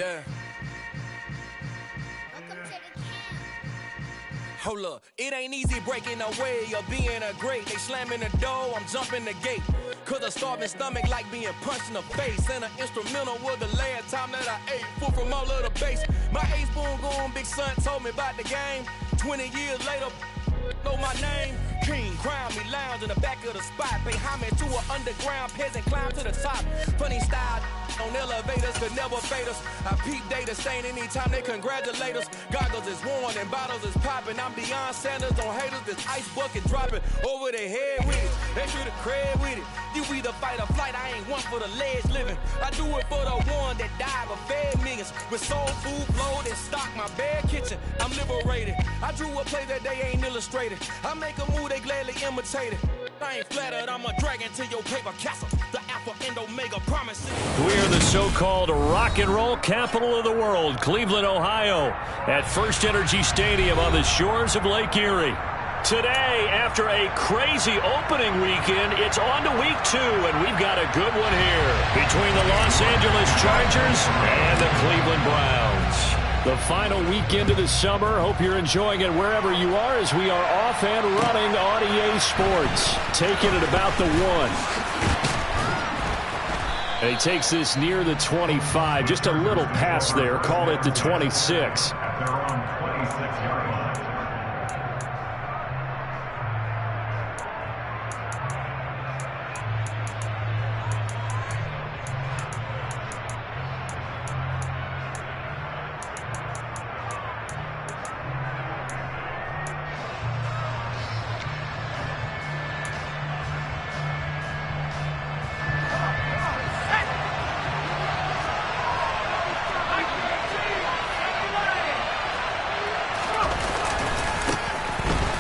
Yeah. Hold up, it ain't easy breaking away or being a great. They slamming the door, I'm jumping the gate. Cause a starving stomach like being punched in the face. And an instrumental was the last time that I ate. Full from all of the bass. My A-spoon going, big son told me about the game. 20 years later, know my name. King, crown me, lounge in the back of the spot. Pay homage to an underground peasant, climb to the top. Funny style on elevators could never fade us. I peep data stain anytime they congratulate us. Goggles is worn and bottles is popping. I'm Deion Sanders on haters, this ice bucket dropping over their head with it. They should have cred with it. You either fight or flight, I ain't one for the ledge living. I do it for the one that died but fed millions. With soul food flowed and stocked my bare kitchen. I'm liberated. I drew a play that they ain't illustrated. I make a move, they gladly imitate it. I ain't flattered, I'm a dragon to your paper castle. The Alpha and Omega promises. We're the so-called rock and roll capital of the world, Cleveland, Ohio, at First Energy Stadium on the shores of Lake Erie. Today, after a crazy opening weekend, it's on to week 2, and we've got a good one here between the Los Angeles Chargers and the Cleveland Browns. The final weekend of the summer. Hope you're enjoying it wherever you are as we are off and running on EA Sports. Taking it about the 1. And he takes this near the 25. Just a little pass there. Call it the 26.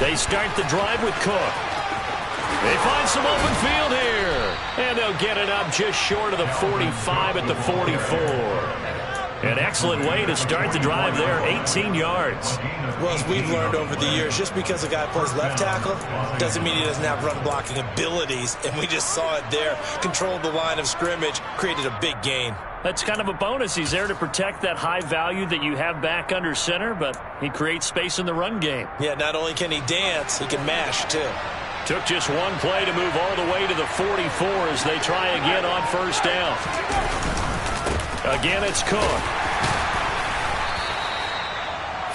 They start the drive with Cook. They find some open field here. And they'll get it up just short of the 45 at the 44. An excellent way to start the drive there, 18 yards. Well, as we've learned over the years, just because a guy plays left tackle doesn't mean he doesn't have run blocking abilities. And we just saw it there. Controlled the line of scrimmage, created a big gain. That's kind of a bonus. He's there to protect that high value that you have back under center, but he creates space in the run game. Yeah, not only can he dance, he can mash, too. Took just one play to move all the way to the 44 as they try again on first down. Again, it's Cook.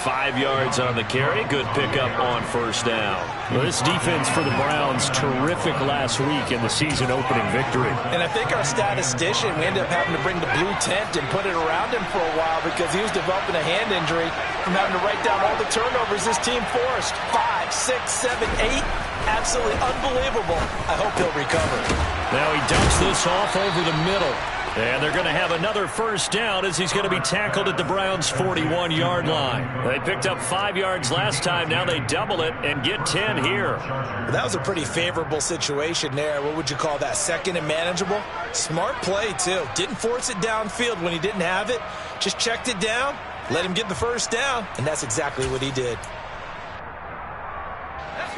5 yards on the carry. Good pickup on first down. Well, this defense for the Browns, terrific last week in the season opening victory. And I think our statistician, we ended up having to bring the blue tent and put it around him for a while because he was developing a hand injury from having to write down all the turnovers this team forced. 5, 6, 7, 8. Absolutely unbelievable. I hope he'll recover. Now he dumps this off over the middle. And they're going to have another first down as he's going to be tackled at the Browns' 41-yard line. They picked up 5 yards last time. Now they double it and get 10 here. Well, that was a pretty favorable situation there. What would you call that? Second and manageable? Smart play, too. Didn't force it downfield when he didn't have it. Just checked it down, let him get the first down, and that's exactly what he did.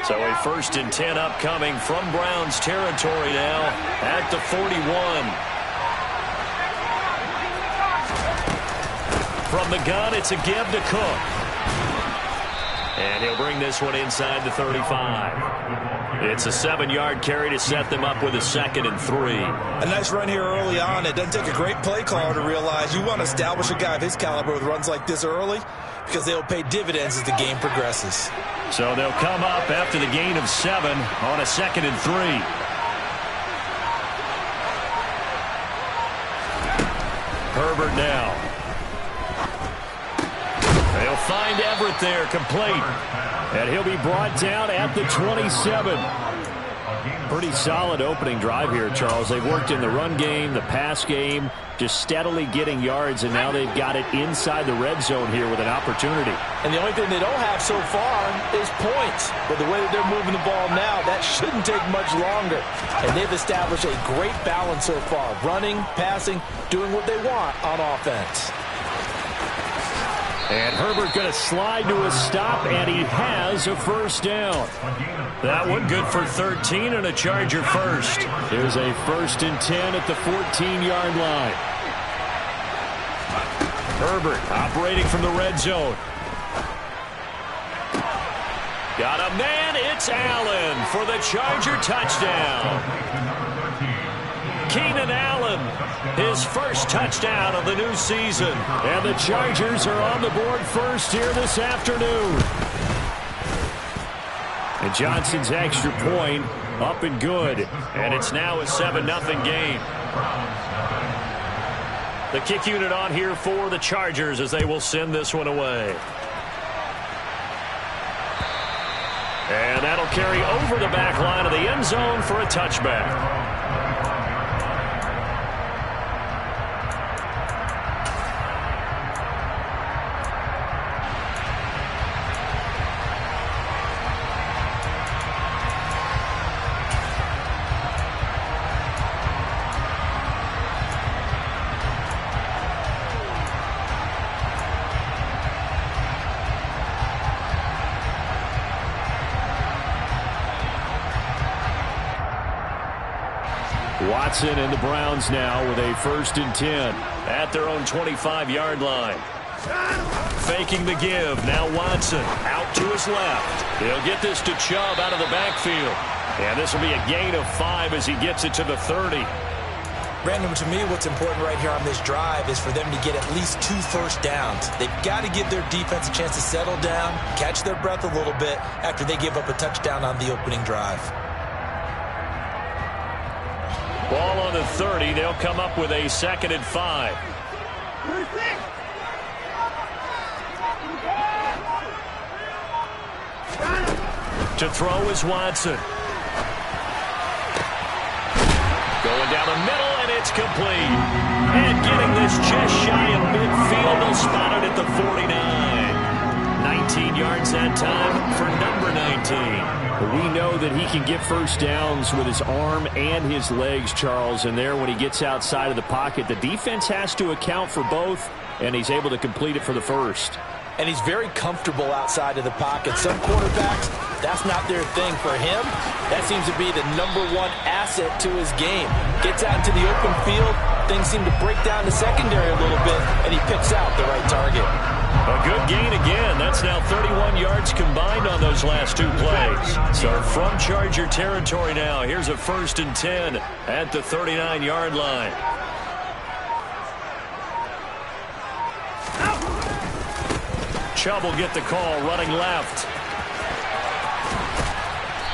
So a 1st and 10 upcoming from Browns territory now at the 41. From the gun, it's a give to Cook. And he'll bring this one inside the 35. It's a 7-yard carry to set them up with a 2nd and 3. A nice run here early on. It doesn't take a great play caller to realize you want to establish a guy of his caliber with runs like this early because they'll pay dividends as the game progresses. So they'll come up after the gain of 7 on a 2nd and 3. Herbert now. They'll find Everett there, complete. And he'll be brought down at the 27. Pretty solid opening drive here, Charles. They've worked in the run game, the pass game, just steadily getting yards, and now they've got it inside the red zone here with an opportunity. And the only thing they don't have so far is points. But the way that they're moving the ball now, that shouldn't take much longer. And they've established a great balance so far. Running, passing, doing what they want on offense. And Herbert going to slide to a stop, and he has a first down. That one good for 13 and a Charger first. Here's a 1st and 10 at the 14-yard line. Herbert operating from the red zone. Got a man, it's Allen for the Charger touchdown. Keenan Allen, his first touchdown of the new season. And the Chargers are on the board first here this afternoon. And Johnson's extra point up and good. And it's now a 7-0 game. The kick unit on here for the Chargers as they will send this one away. And that'll carry over the back line of the end zone for a touchback. Watson and the Browns now with a 1st and 10 at their own 25-yard line. Faking the give. Now Watson out to his left. He'll get this to Chubb out of the backfield. And this will be a gain of 5 as he gets it to the 30. Brandon, to me, what's important right here on this drive is for them to get at least 2 first downs. They've got to give their defense a chance to settle down, catch their breath a little bit after they give up a touchdown on the opening drive. Ball on the 30. They'll come up with a 2nd and 5. To throw is Watson. Going down the middle, and it's complete. And getting this just shy of midfield. They'll spot it at the 49. 19 yards that time for number 19. We know that he can get first downs with his arm and his legs, Charles, and there when he gets outside of the pocket, the defense has to account for both, and he's able to complete it for the first. And he's very comfortable outside of the pocket. Some quarterbacks, that's not their thing. For him, that seems to be the #1 asset to his game. Gets out into the open field, things seem to break down the secondary a little bit, and he picks out the right target. A good gain again. That's now 31 yards combined on those last 2 plays. So from Charger territory now, here's a 1st and 10 at the 39-yard line. Chubb will get the call running left.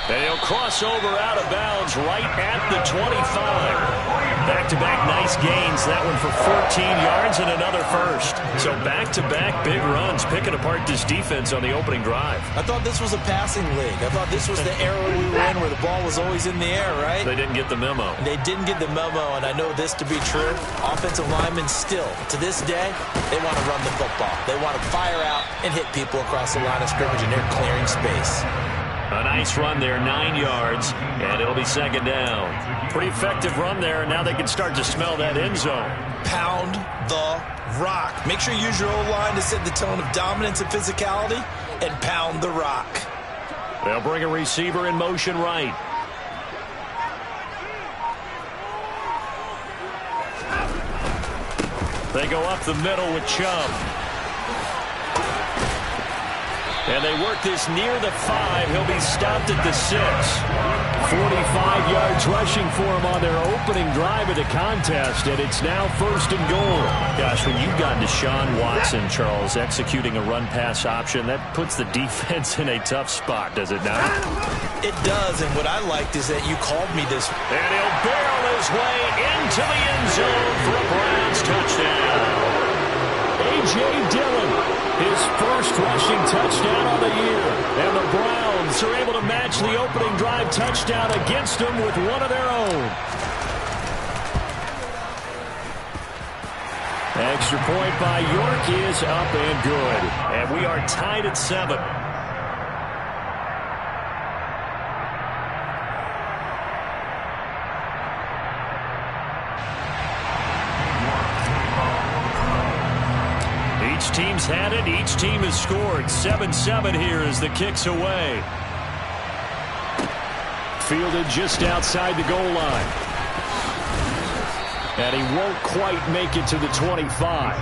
And he'll cross over out of bounds right at the 25. Back-to-back nice gains. That one for 14 yards and another first. So back-to-back big runs, picking apart this defense on the opening drive. I thought this was a passing league. I thought this was the era we were in where the ball was always in the air, right? They didn't get the memo. They didn't get the memo, and I know this to be true. Offensive linemen still, to this day, they want to run the football. They want to fire out and hit people across the line of scrimmage, and they're clearing space. A nice run there, 9 yards, and it'll be 2nd down. Pretty effective run there, and now they can start to smell that end zone. Pound the rock. Make sure you use your O-line to set the tone of dominance and physicality, and pound the rock. They'll bring a receiver in motion right. They go up the middle with Chubb. And they work this near the 5. He'll be stopped at the 6. 45 yards rushing for him on their opening drive of the contest, and it's now 1st and goal. Gosh, when you've got Deshaun Watson, Charles, executing a run-pass option, that puts the defense in a tough spot, does it not? It does, and what I liked is that you called me this. And he'll barrel his way into the end zone for a Browns touchdown. A.J. Dillon, his first rushing touchdown of the year. And the Browns are able to match the opening drive touchdown against them with one of their own. Extra point by York is up and good. And we are tied at 7. Each team's had it. Each team has scored. 7-7 here as the kick's away. Fielded just outside the goal line. And he won't quite make it to the 25.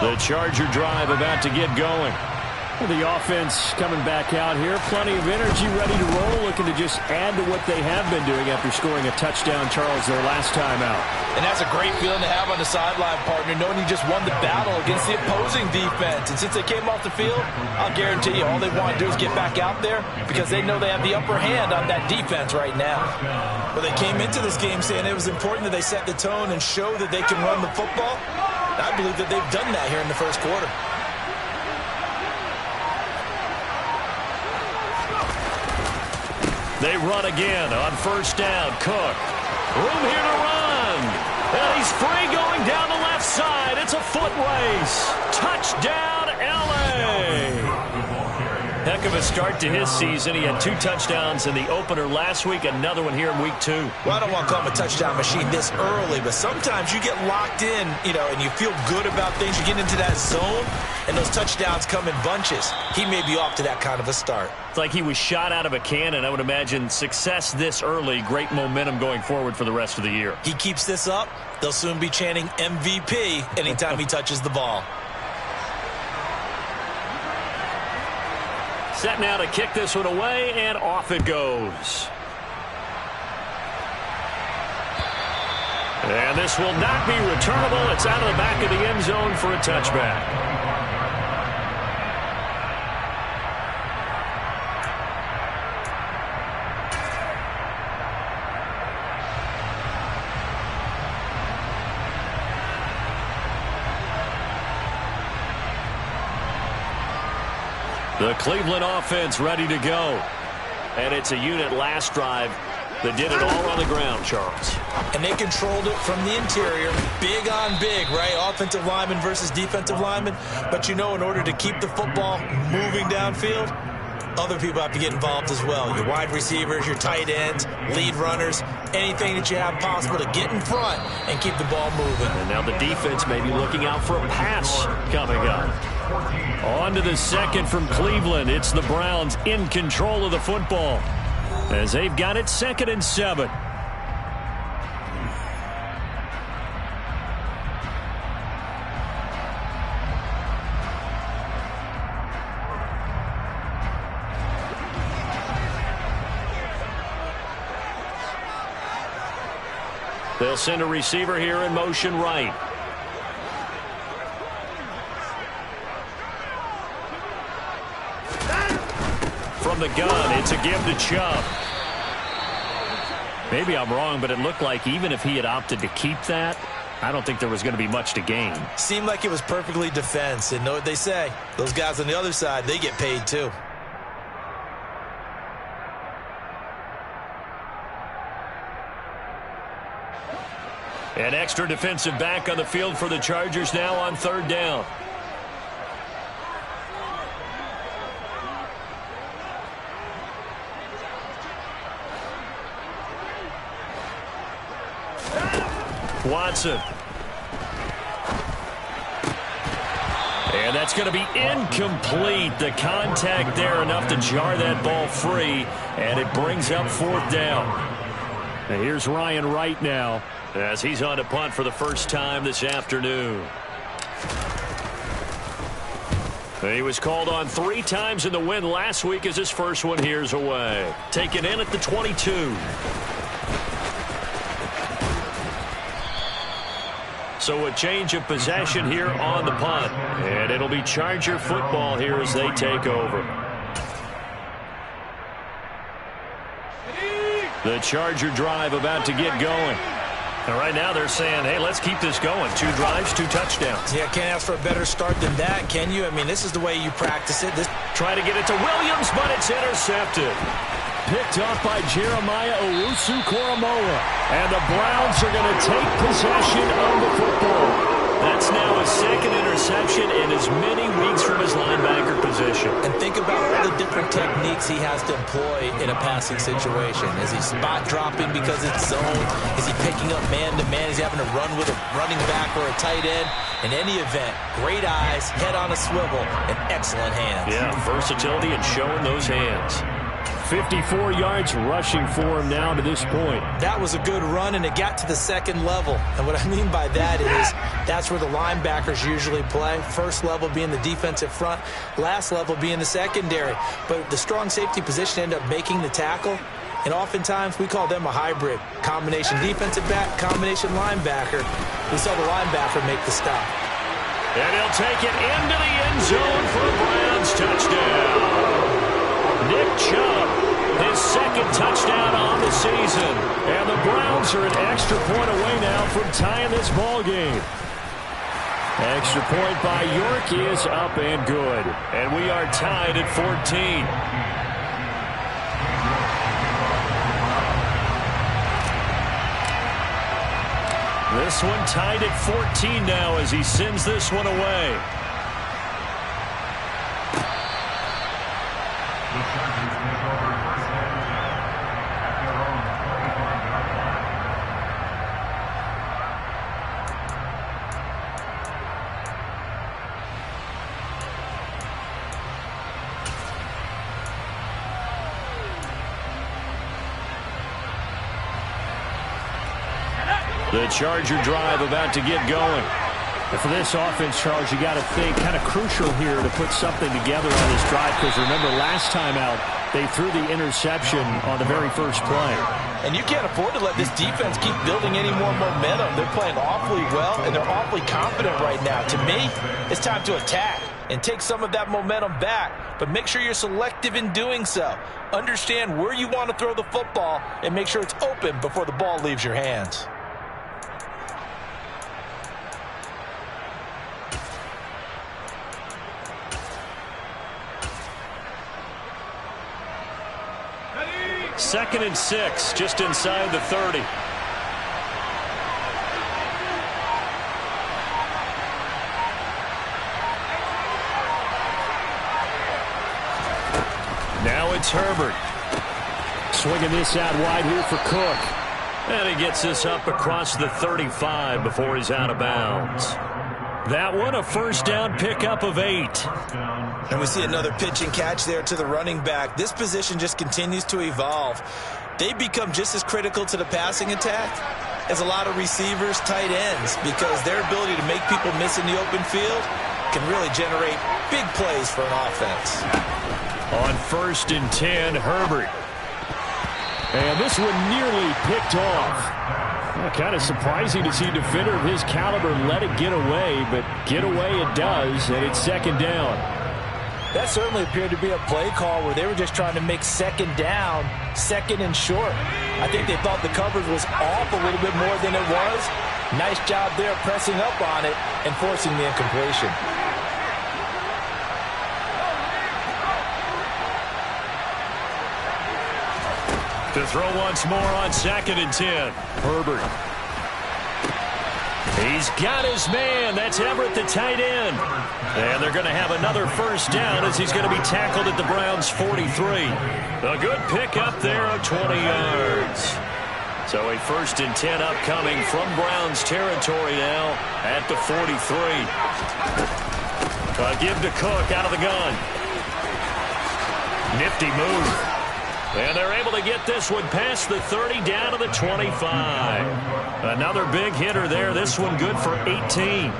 The Charger drive about to get going. The offense coming back out here. Plenty of energy, ready to roll, looking to just add to what they have been doing after scoring a touchdown, Charles, their last time out. And that's a great feeling to have on the sideline, partner, knowing you just won the battle against the opposing defense. And since they came off the field, I'll guarantee you all they want to do is get back out there because they know they have the upper hand on that defense right now. Well, they came into this game saying it was important that they set the tone and show that they can run the football. I believe that they've done that here in the first quarter. They run again on first down. Cook. Room here to run. And he's free going down the left side. It's a foot race. Touchdown, L.A. Heck of a start to his season. He had 2 touchdowns in the opener last week, another one here in week 2. Well, I don't want to call him a touchdown machine this early, but sometimes you get locked in, and you feel good about things. You get into that zone, and those touchdowns come in bunches. He may be off to that kind of a start. It's like he was shot out of a cannon. I would imagine success this early, great momentum going forward for the rest of the year. He keeps this up, they'll soon be chanting MVP anytime he touches the ball. Set now to kick this one away, and off it goes. And this will not be returnable. It's out of the back of the end zone for a touchback. The Cleveland offense ready to go. And it's a unit last drive that did it all on the ground, Charles. And they controlled it from the interior. Big on big, right? Offensive lineman versus defensive lineman. But in order to keep the football moving downfield, other people have to get involved as well. Your wide receivers, your tight ends, lead runners, anything that you have possible to get in front and keep the ball moving. And now the defense may be looking out for a pass coming up. On to the second from Cleveland. It's the Browns in control of the football as they've got it 2nd and 7. They'll send a receiver here in motion right. From the gun, it's a give to Chubb. Maybe I'm wrong, but it looked like even if he had opted to keep that, I don't think there was going to be much to gain. Seemed like it was perfectly defense. And know what they say? Those guys on the other side, they get paid too. An extra defensive back on the field for the Chargers now on 3rd down. Watson. And that's going to be incomplete. The contact there enough to jar that ball free, and it brings up 4th down. And here's Ryan Wright now as he's on to punt for the first time this afternoon. He was called on 3 times in the win last week as his first one here's away. Taken in at the 22. So a change of possession here on the punt. And it'll be Charger football here as they take over. The Charger drive about to get going. And right now they're saying, hey, let's keep this going. 2 drives, 2 touchdowns. Yeah, can't ask for a better start than that, can you? I mean, this is the way you practice it. Try to get it to Williams, but it's intercepted. Picked off by Jeremiah Owusu-Koramoah. And the Browns are going to take possession of the football. That's now his 2nd interception in as many weeks from his linebacker position. And think about all the different techniques he has to employ in a passing situation. Is he spot dropping because it's zone? Is he picking up man-to-man? Is he having to run with a running back or a tight end? In any event, great eyes, head on a swivel, and excellent hands. Yeah, versatility and showing those hands. 54 yards rushing for him now to this point. That was a good run, and it got to the second level. And what I mean by that is that's where the linebackers usually play. First level being the defensive front, last level being the secondary. But the strong safety position ended up making the tackle, and oftentimes we call them a hybrid. Combination defensive back, combination linebacker. We saw the linebacker make the stop. And he'll take it into the end zone for a Browns touchdown. Nick Chubb, his second touchdown on the season. And the Browns are an extra point away now from tying this ball game. Extra point by York is up and good. And we are tied at 14. This one tied at 14 now as he sends this one away. The Charger drive about to get going. And for this offense, Charles, you got to think kind of crucial here to put something together on this drive, because remember last time out they threw the interception on the very first play. And you can't afford to let this defense keep building any more momentum. They're playing awfully well, and they're awfully confident right now. To me, it's time to attack and take some of that momentum back, but make sure you're selective in doing so. Understand where you want to throw the football and make sure it's open before the ball leaves your hands. Second and 6, just inside the 30. Now it's Herbert. Swinging this out wide here for Cook. And he gets this up across the 35 before he's out of bounds. That one a first down pickup of 8. And we see another pitch and catch there to the running back. This position just continues to evolve. They become just as critical to the passing attack as a lot of receivers, tight ends, because their ability to make people miss in the open field can really generate big plays for an offense. On 1st and 10, Herbert. And this one nearly picked off. Kind of surprising to see a defender of his caliber let it get away, but get away it does, and it's second down. That certainly appeared to be a play call where they were just trying to make second down, second and short. I think they thought the coverage was off a little bit more than it was. Nice job there pressing up on it and forcing the incompletion. To throw once more on 2nd and 10. Herbert. He's got his man. That's Everett, the tight end. And they're going to have another first down as he's going to be tackled at the Browns' 43. A good pickup there of 20 yards. So a 1st and 10 upcoming from Browns territory now at the 43. A give to Cook out of the gun. Nifty move. And they're able to get this one past the 30 down to the 25. Another big hitter there. This one good for 18.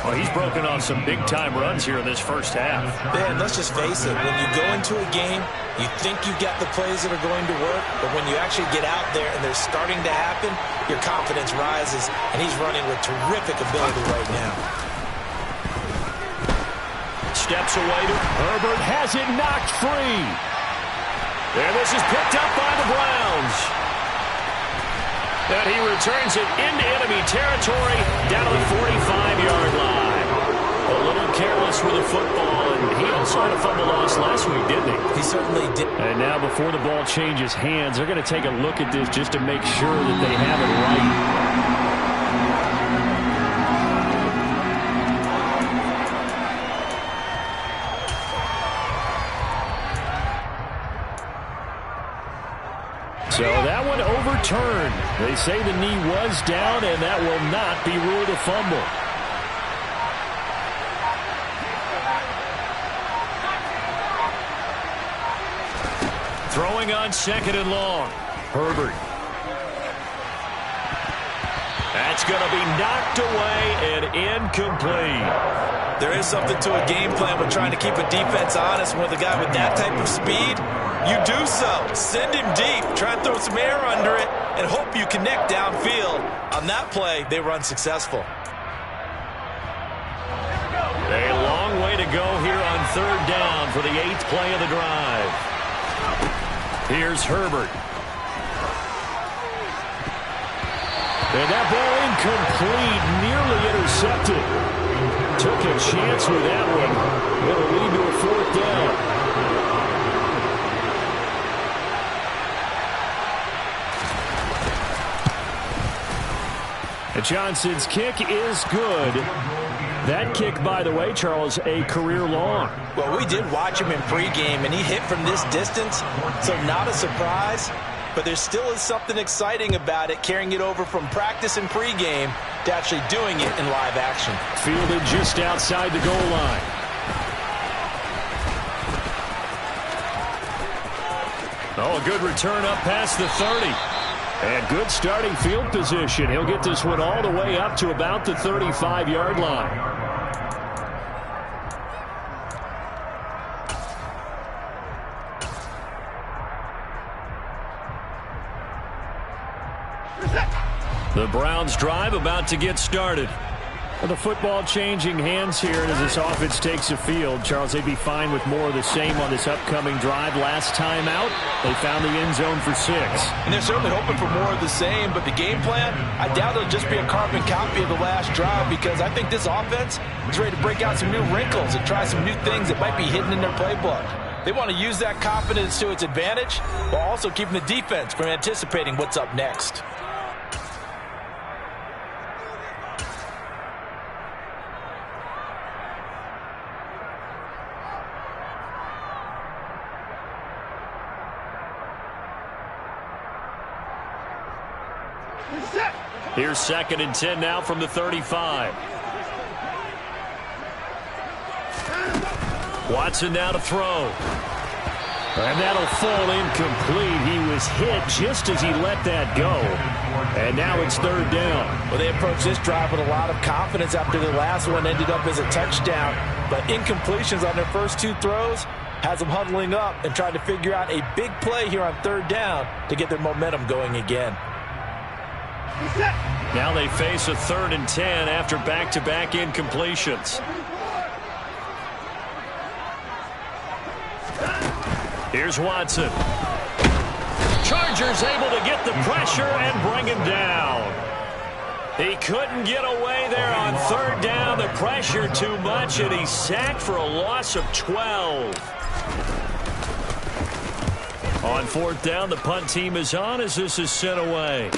Well, he's broken off some big-time runs here in this first half. Man, let's just face it. When you go into a game, you think you've got the plays that are going to work, but when you actually get out there and they're starting to happen, your confidence rises, and he's running with terrific ability right now. Steps away to Herbert has it knocked free. And this is picked up by the Browns. And he returns it into enemy territory down to the 45-yard line. A little careless with the football, and he also had a fumble loss last week, didn't he? He certainly did. And now before the ball changes hands, they're going to take a look at this just to make sure that they have it right. So that one overturned. They say the knee was down, and that will not be ruled a fumble. Throwing on 2nd and long. Herbert. That's going to be knocked away and incomplete. There is something to a game plan with trying to keep a defense honest. With a guy with that type of speed, you do so. Send him deep. Try and throw some air under it and hope you connect downfield. On that play, they were unsuccessful. A long way to go here on 3rd down for the 8th play of the drive. Here's Herbert. And that ball incomplete, nearly intercepted. Took a chance with that one. It'll lead to a 4th down. And Johnson's kick is good. That kick, by the way, Charles, a career long. Well, we did watch him in pregame, and he hit from this distance, so not a surprise. But there still is something exciting about it, carrying it over from practice and pregame to actually doing it in live action. Fielded just outside the goal line. Oh, a good return up past the 30. And good starting field position. He'll get this one all the way up to about the 35-yard line. The Browns drive about to get started. Well, the football changing hands here as this offense takes the field. Charles, they'd be fine with more of the same on this upcoming drive. Last time out, they found the end zone for 6. And they're certainly hoping for more of the same, but the game plan, I doubt it'll just be a carbon copy of the last drive, because I think this offense is ready to break out some new wrinkles and try some new things that might be hidden in their playbook. They want to use that confidence to its advantage while also keeping the defense from anticipating what's up next. Here's 2nd and 10 now from the 35. Watson now to throw. And that'll fall incomplete. He was hit just as he let that go. And now it's 3rd down. Well, they approached this drive with a lot of confidence after the last one ended up as a touchdown. But incompletions on their first 2 throws has them huddling up and trying to figure out a big play here on 3rd down to get their momentum going again. Now they face a 3rd and 10 after back-to-back incompletions. Here's Watson. Chargers able to get the pressure and bring him down. He couldn't get away there on 3rd down. The pressure too much, and he's sacked for a loss of 12. On 4th down, the punt team is on as this is sent away.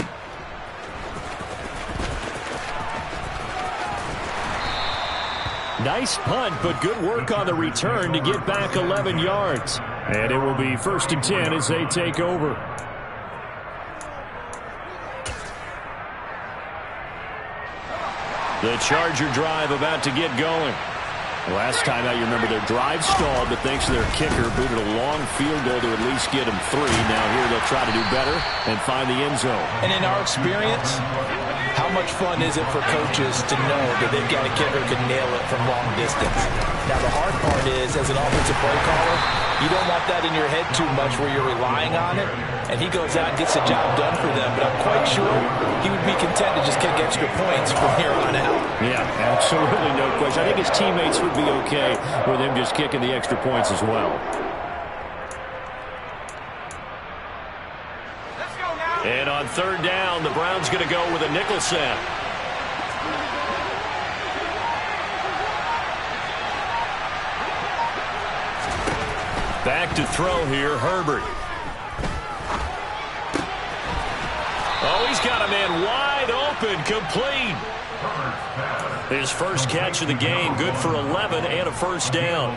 Nice punt, but good work on the return to get back 11 yards. And it will be 1st and 10 as they take over. The Charger drive about to get going. Last time out, you remember their drive stalled, but thanks to their kicker, booted a long field goal to at least get them 3. Now here they'll try to do better and find the end zone. And in our experience, how much fun is it for coaches to know that they've got a kicker who can nail it from long distance? Now, the hard part is, as an offensive play caller, you don't want that in your head too much where you're relying on it, and he goes out and gets the job done for them. But I'm quite sure he would be content to just kick extra points from here on out. Yeah, absolutely no question. I think his teammates would be okay with him just kicking the extra points as well. And on 3rd down, the Browns going to go with a nickel set. Back to throw here, Herbert. Oh, he's got a man wide open, complete. His first catch of the game, good for 11 and a 1st down.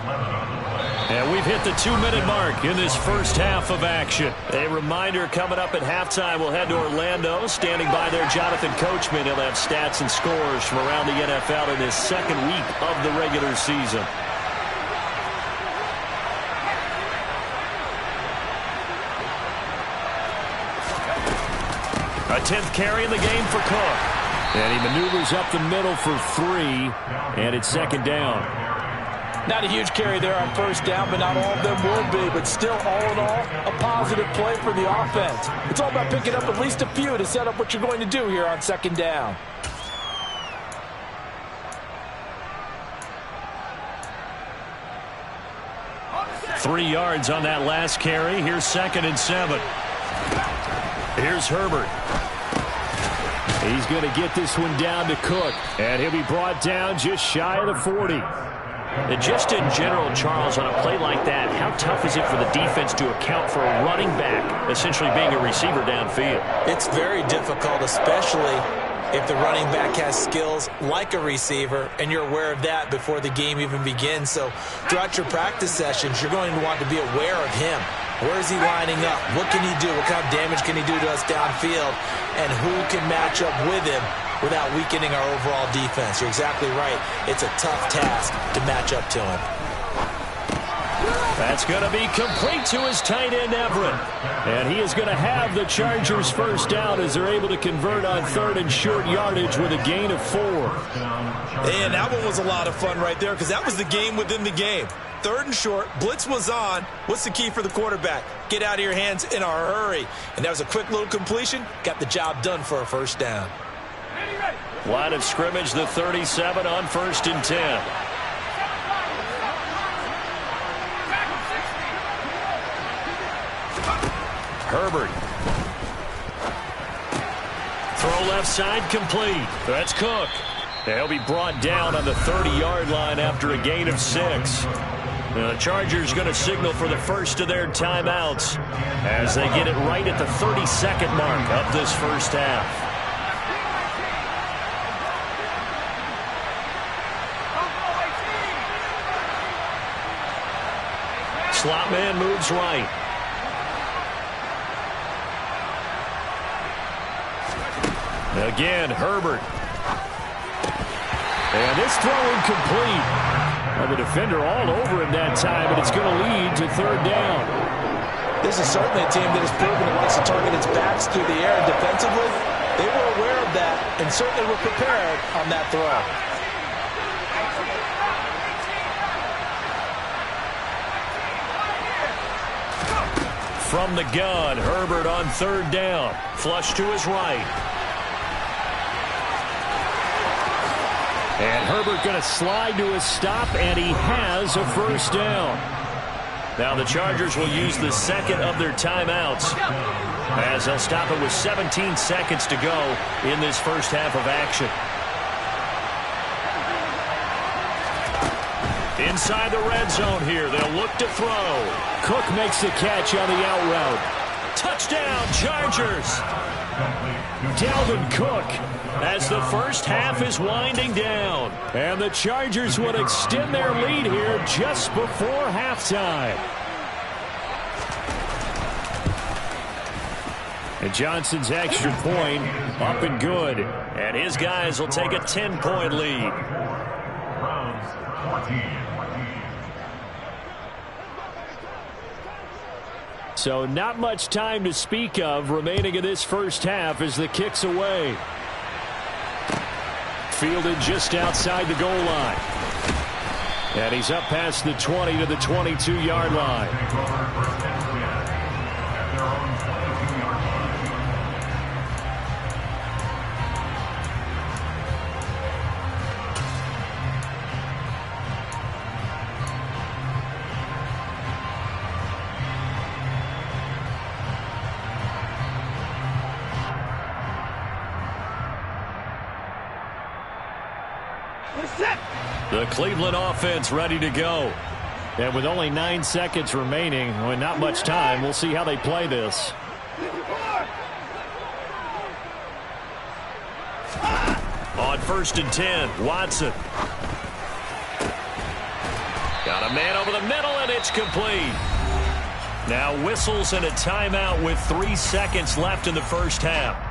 And we've hit the 2-minute mark in this first half of action. A reminder coming up at halftime, we'll head to Orlando. Standing by there, Jonathan Coachman. He'll have stats and scores from around the NFL in this 2nd week of the regular season. A 10th carry in the game for Cook. And he maneuvers up the middle for 3, and it's second down. Not a huge carry there on first down, but not all of them will be. But still, all in all, a positive play for the offense. It's all about picking up at least a few to set up what you're going to do here on second down. Three yards on that last carry. Here's 2nd and 7. Here's Herbert. He's going to get this one down to Cook. And he'll be brought down just shy of the 40. And just in general, Charles, on a play like that, how tough is it for the defense to account for a running back essentially being a receiver downfield? It's very difficult, especially if the running back has skills like a receiver, and you're aware of that before the game even begins. So throughout your practice sessions, you're going to want to be aware of him. Where is he lining up? What can he do? What kind of damage can he do to us downfield? And who can match up with him without weakening our overall defense? You're exactly right. It's a tough task to match up to him. That's going to be complete to his tight end, Everett. And he is going to have the Chargers first down as they're able to convert on 3rd and short yardage with a gain of 4. And that one was a lot of fun right there because that was the game within the game. 3rd and short, blitz was on. What's the key for the quarterback? Get out of your hands in a hurry. And that was a quick little completion. Got the job done for a first down. Line of scrimmage, the 37 on 1st and 10. Herbert. Throw left side, complete. That's Cook. They'll be brought down on the 30-yard line after a gain of 6. The Chargers going to signal for the first of their timeouts as they get it right at the 32nd mark of this first half. Slot man moves right. Again, Herbert. And this throw incomplete. Well, the defender all over him that time, but it's going to lead to 3rd down. This is certainly a team that has proven it likes to target its backs through the air, and defensively, they were aware of that and certainly were prepared on that throw. From the gun, Herbert on 3rd down. Flush to his right. And Herbert going to slide to a stop, and he has a first down. Now the Chargers will use the second of their timeouts as they'll stop it with 17 seconds to go in this first half of action. Inside the red zone here, they'll look to throw. Cook makes the catch on the out route. Touchdown, Chargers! Dalvin Cook. As the first half is winding down. And the Chargers would extend their lead here just before halftime. And Johnson's extra point up and good. And his guys will take a 10-point lead. So not much time to speak of remaining in this first half as the kick's away. Fielded just outside the goal line. And he's up past the 20 to the 22-yard line. The Cleveland offense ready to go. And with only 9 seconds remaining, with not much time, we'll see how they play this. On 1st and 10, Watson. Got a man over the middle, and it's complete. Now whistles and a timeout with 3 seconds left in the first half.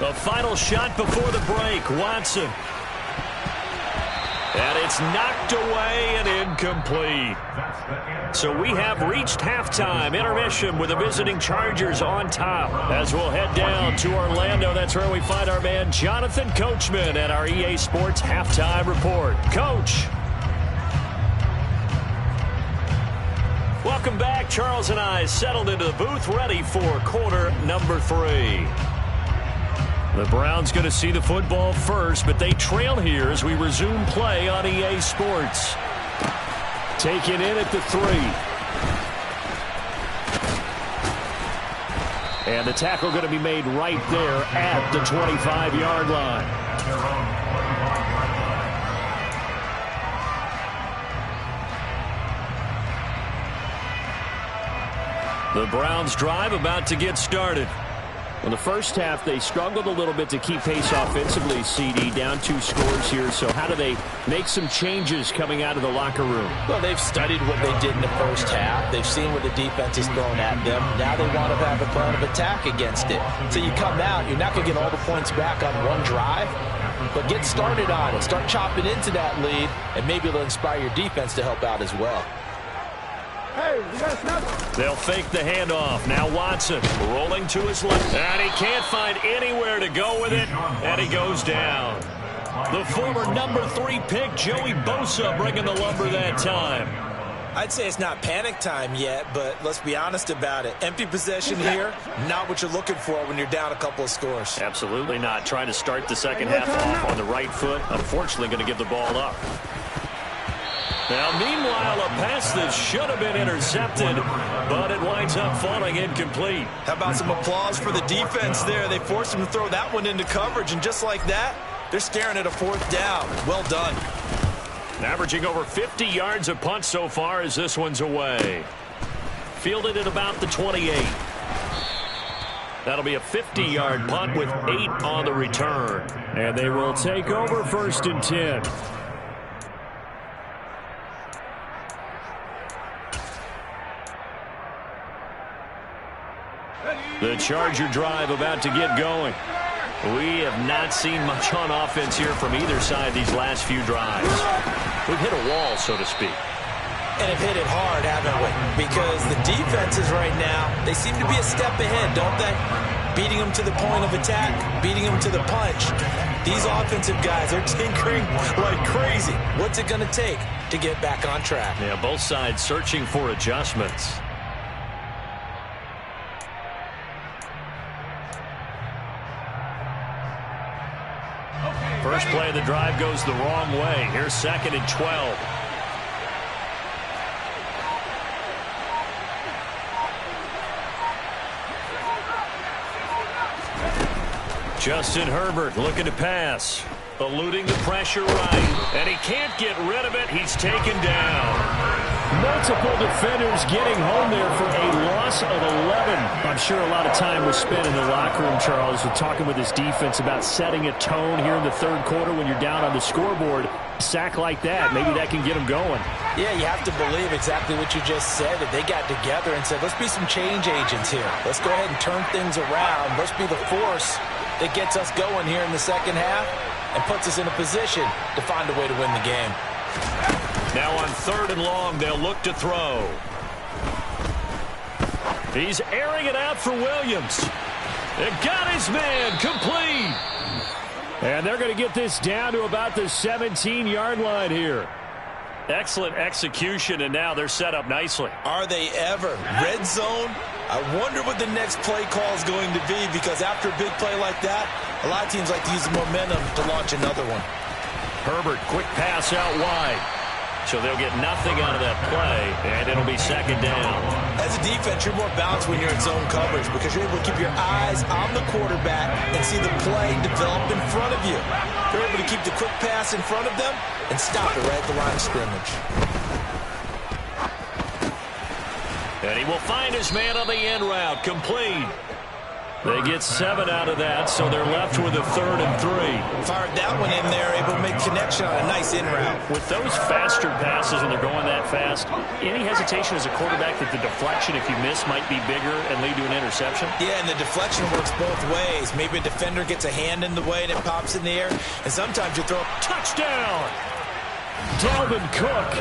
A final shot before the break. Watson. And it's knocked away and incomplete. So we have reached halftime. Intermission with the visiting Chargers on top. As we'll head down to Orlando, that's where we find our man Jonathan Coachman at our EA Sports Halftime Report. Coach. Welcome back. Charles and I settled into the booth, ready for quarter number 3. The Browns going to see the football first, but they trail here as we resume play on EA Sports. Taken in at the 3. And the tackle going to be made right there at the 25-yard line. The Browns drive about to get started. In the first half, they struggled a little bit to keep pace offensively, CD, down 2 scores here. So how do they make some changes coming out of the locker room? Well, they've studied what they did in the first half. They've seen what the defense is throwing at them. Now they want to have a plan of attack against it. So you come out, you're not going to get all the points back on one drive, but get started on it. Start chopping into that lead, and maybe it'll inspire your defense to help out as well. They'll fake the handoff. Now Watson rolling to his left. And he can't find anywhere to go with it. And he goes down. The former number 3 pick, Joey Bosa, bringing the lumber that time. I'd say it's not panic time yet, but let's be honest about it. Empty possession here, not what you're looking for when you're down a couple of scores. Absolutely not. Trying to start the second half off on the right foot. Unfortunately, going to give the ball up. Now, meanwhile, a pass that should have been intercepted, but it winds up falling incomplete. How about some applause for the defense there? They forced him to throw that one into coverage, and just like that, they're staring at a 4th down. Well done. Averaging over 50 yards a punt so far as this one's away. Fielded at about the 28. That'll be a 50-yard punt with 8 on the return. And they will take over 1st and 10. The Charger drive about to get going. We have not seen much on offense here from either side these last few drives. We've hit a wall, so to speak. And have hit it hard, haven't we? Because the defenses right now, they seem to be a step ahead, don't they? Beating them to the point of attack, beating them to the punch. These offensive guys are tinkering like crazy. What's it going to take to get back on track? Yeah, both sides searching for adjustments. First play of the drive goes the wrong way. Here's 2nd and 12. Justin Herbert looking to pass. Eluding the pressure right. And he can't get rid of it. He's taken down. Multiple defenders getting home there for a loss of 11. I'm sure a lot of time was spent in the locker room, Charles, with talking with his defense about setting a tone here in the 3rd quarter when you're down on the scoreboard. A sack like that, maybe that can get them going. Yeah, you have to believe exactly what you just said, that they got together and said, let's be some change agents here. Let's go ahead and turn things around. Let's be the force that gets us going here in the second half and puts us in a position to find a way to win the game. Now on 3rd and long, they'll look to throw. He's airing it out for Williams. It got his man complete. And they're going to get this down to about the 17-yard line here. Excellent execution, and now they're set up nicely. Are they ever? Red zone? I wonder what the next play call is going to be, because after a big play like that, a lot of teams like to use the momentum to launch another one. Herbert, quick pass out wide. So they'll get nothing out of that play, and it'll be 2nd down. As a defense, you're more balanced when you're in zone coverage because you're able to keep your eyes on the quarterback and see the play develop in front of you. You're able to keep the quick pass in front of them and stop it right at the line of scrimmage. And he will find his man on the end route, complete. They get 7 out of that, so they're left with a 3rd and 3. Fired that one in there, able to make connection on a nice in route. With those faster passes and they're going that fast, any hesitation as a quarterback that the deflection, if you miss, might be bigger and lead to an interception? Yeah, and the deflection works both ways. Maybe a defender gets a hand in the way and it pops in the air, and sometimes you throw a touchdown. Dalvin Cook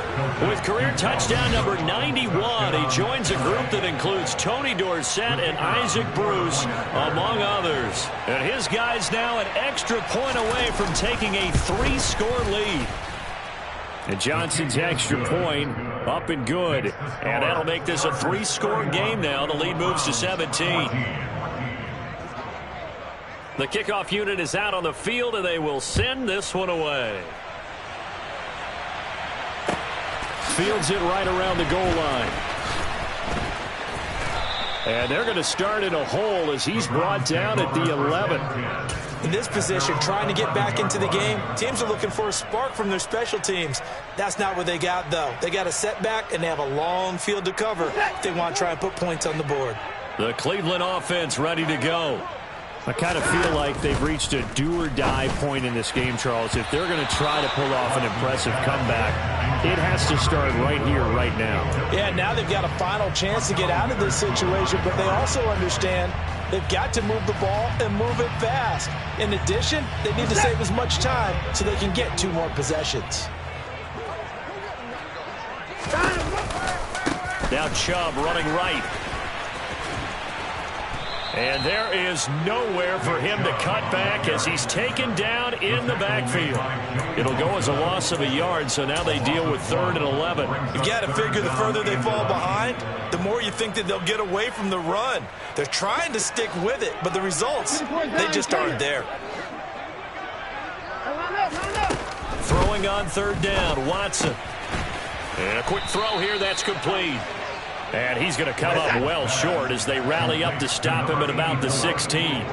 with career touchdown number 91. He joins a group that includes Tony Dorsett and Isaac Bruce, among others. And his guys now an extra point away from taking a 3-score lead. And Johnson's extra point up and good. And that'll make this a 3-score game now. The lead moves to 17. The kickoff unit is out on the field, and they will send this one away. Fields it right around the goal line. And they're going to start in a hole as he's brought down at the 11. In this position, trying to get back into the game, teams are looking for a spark from their special teams. That's not what they got, though. They got a setback, and they have a long field to cover if they want to try and put points on the board. The Cleveland offense ready to go. I kind of feel like they've reached a do-or-die point in this game, Charles. If they're going to try to pull off an impressive comeback, it has to start right here, right now. Yeah, now they've got a final chance to get out of this situation, but they also understand they've got to move the ball and move it fast. In addition, they need to save as much time so they can get 2 more possessions. Now Chubb running right. And there is nowhere for him to cut back as he's taken down in the backfield. It'll go as a loss of a yard, so now they deal with 3rd and 11. You got to figure the further they fall behind, the more you think that they'll get away from the run. They're trying to stick with it, but the results, they just aren't there. Throwing on 3rd down, Watson. And a quick throw here, that's complete. And he's going to come up well short as they rally up to stop him at about the 16.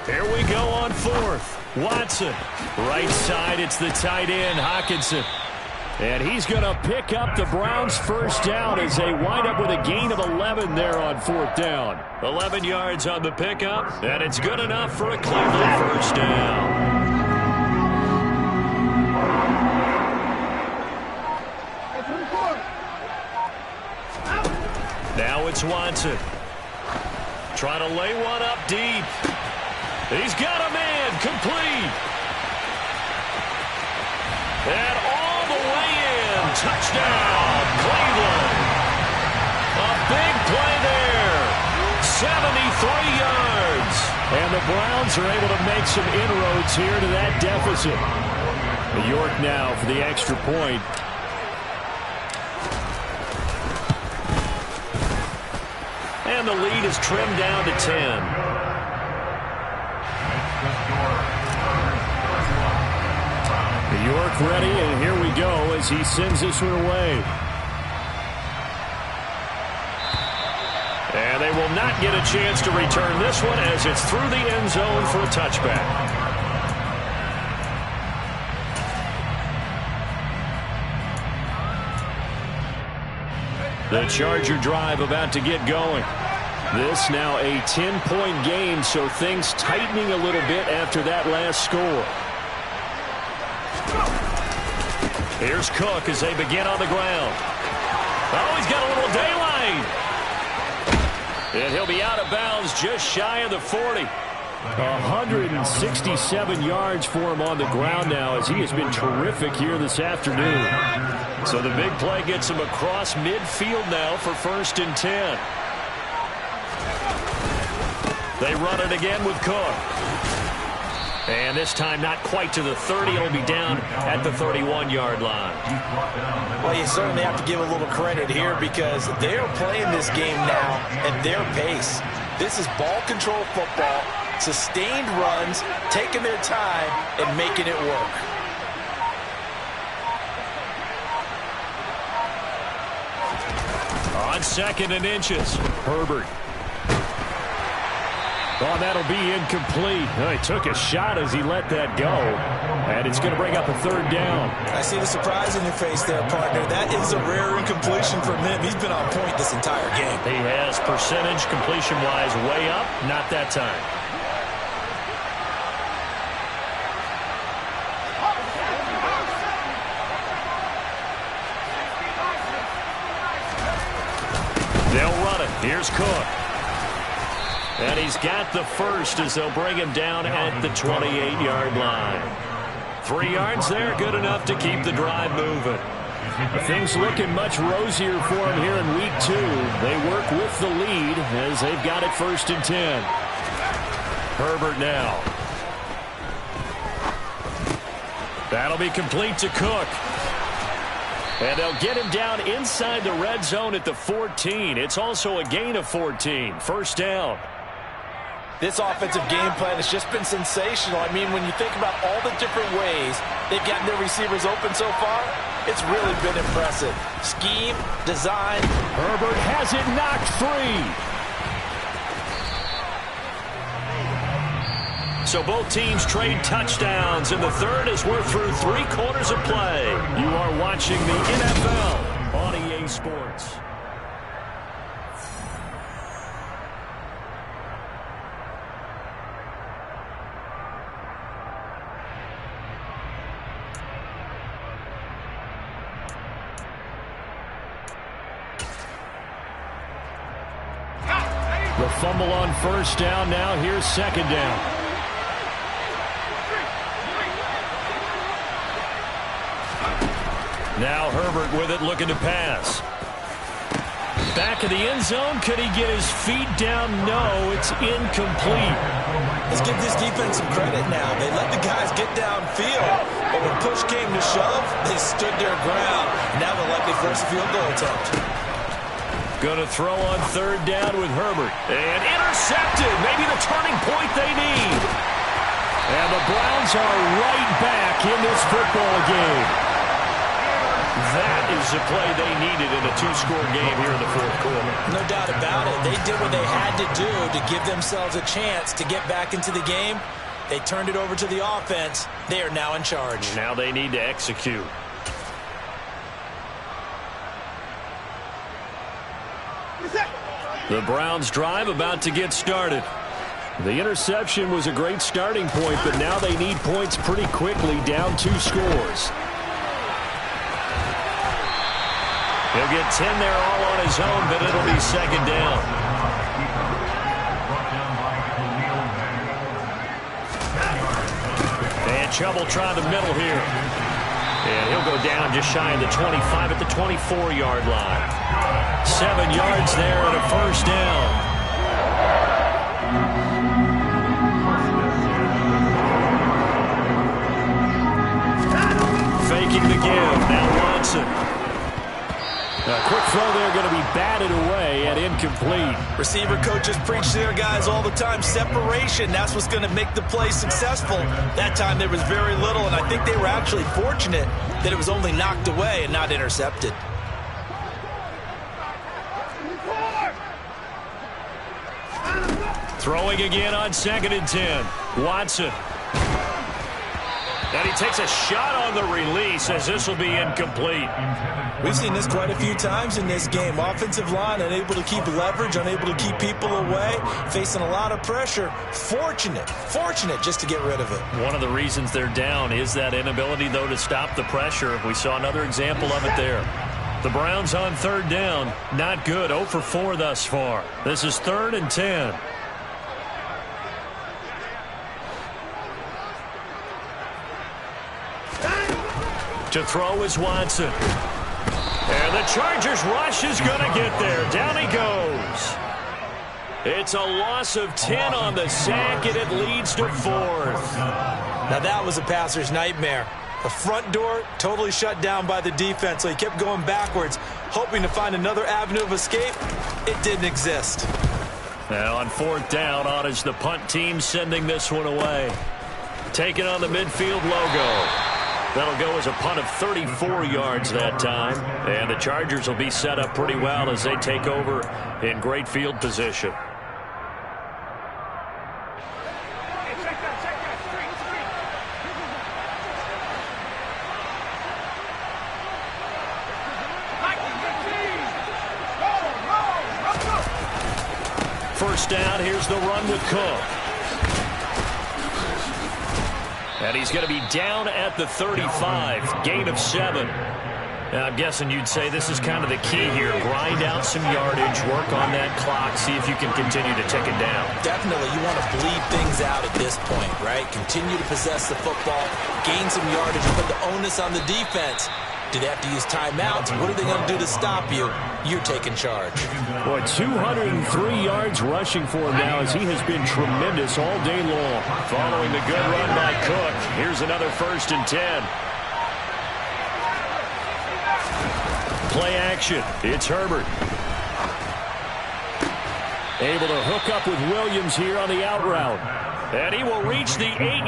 Here we go on 4th. Watson. Right side, it's the tight end, Hockenson. And he's going to pick up the Browns' first down as they wind up with a gain of 11 there on 4th down. 11 yards on the pickup, and it's good enough for a Cleveland first down. Now it's Watson. Trying to lay one up deep. He's got a man, complete. And all the way in, touchdown, Cleveland. A big play there, 73 yards. And the Browns are able to make some inroads here to that deficit. York now for the extra point. And the lead is trimmed down to 10. York ready, and here we go as he sends this one away. And they will not get a chance to return this one as it's through the end zone for a touchback. The Charger drive about to get going. This now a 10-point game, so things tightening a little bit after that last score. Here's Cook as they begin on the ground. Oh, he's got a little daylight. And he'll be out of bounds just shy of the 40. 167 yards for him on the ground now as he has been terrific here this afternoon. So the big play gets him across midfield now for 1st and 10. They run it again with Cook. And this time not quite to the 30. It'll be down at the 31-yard line. Well, you certainly have to give a little credit here because they're playing this game now at their pace. This is ball control football, sustained runs, taking their time and making it work. On 2nd and inches, Herbert. Oh, that'll be incomplete. Oh, he took a shot as he let that go. And it's going to bring up a third down. I see the surprise in your face there, partner. That is a rare incompletion from him. He's been on point this entire game. He has percentage completion-wise way up. Not that time. They'll run it. Here's Cook. And he's got the first as they'll bring him down at the 28-yard line. 3 yards there, good enough to keep the drive moving. Things looking much rosier for him here in week 2. They work with the lead as they've got it 1st and 10. Herbert now. That'll be complete to Cook. And they'll get him down inside the red zone at the 14. It's also a gain of 14. 1st down. This offensive game plan has just been sensational. I mean, when you think about all the different ways they've gotten their receivers open so far, it's really been impressive. Scheme, design. Herbert has it knocked free. So both teams trade touchdowns in the third as we're through 3 quarters of play. You are watching the NFL on EA Sports. The fumble on 1st down. Now here's 2nd down. Now Herbert with it, looking to pass. Back of the end zone. Could he get his feet down? No, it's incomplete. Let's give this defense some credit now. They let the guys get downfield, but when push came to shove, they stood their ground. Now they're likely force a field goal attempt. Going to throw on 3rd down with Herbert. And intercepted. Maybe the turning point they need. And the Browns are right back in this football game. That is the play they needed in a 2-score game here in the 4th quarter. No doubt about it. They did what they had to do to give themselves a chance to get back into the game. They turned it over to the offense. They are now in charge. Now they need to execute. The Browns drive about to get started. The interception was a great starting point, but now they need points pretty quickly, down 2 scores. He'll get 10 there all on his own, but it'll be 2nd down. And trouble trying the middle here. And he'll go down just shy of the 25 at the 24-yard line. 7 yards there and a 1st down. Faking the give. Now Watson. A quick throw there going to be batted away and incomplete. Receiver coaches preach to their guys all the time. Separation, that's what's going to make the play successful. That time there was very little, and I think they were actually fortunate that it was only knocked away and not intercepted. Throwing again on 2nd and 10. Watson. And he takes a shot on the release as this will be incomplete. We've seen this quite a few times in this game. Offensive line unable to keep leverage, unable to keep people away, facing a lot of pressure. Fortunate just to get rid of it. One of the reasons they're down is that inability, though, to stop the pressure. We saw another example of it there. The Browns on 3rd down. Not good. 0 for 4 thus far. This is 3rd and 10. To throw is Watson. And the Chargers rush is going to get there. Down he goes. It's a loss of 10 on the sack, and it leads to 4th. Now that was a passer's nightmare. The front door totally shut down by the defense, so he kept going backwards, hoping to find another avenue of escape. It didn't exist. Now on 4th down, on is the punt team sending this one away. Taking on the midfield logo. That'll go as a punt of 34 yards that time. And the Chargers will be set up pretty well as they take over in great field position. first down. Here's the run with Cook. And he's going to be down at the 35. Gain of 7. Now, I'm guessing you'd say this is kind of the key here. Grind out some yardage, work on that clock, see if you can continue to tick it down. Definitely. You want to bleed things out at this point, right? Continue to possess the football, gain some yardage, and put the onus on the defense. Do they have to use timeouts? What are they going to do to stop you? You're taking charge. Boy, 203 yards rushing for him now as he has been tremendous all day long. Following the good run by Cook, here's another 1st and 10. Play action. It's Herbert. Able to hook up with Williams here on the out route. And he will reach the 8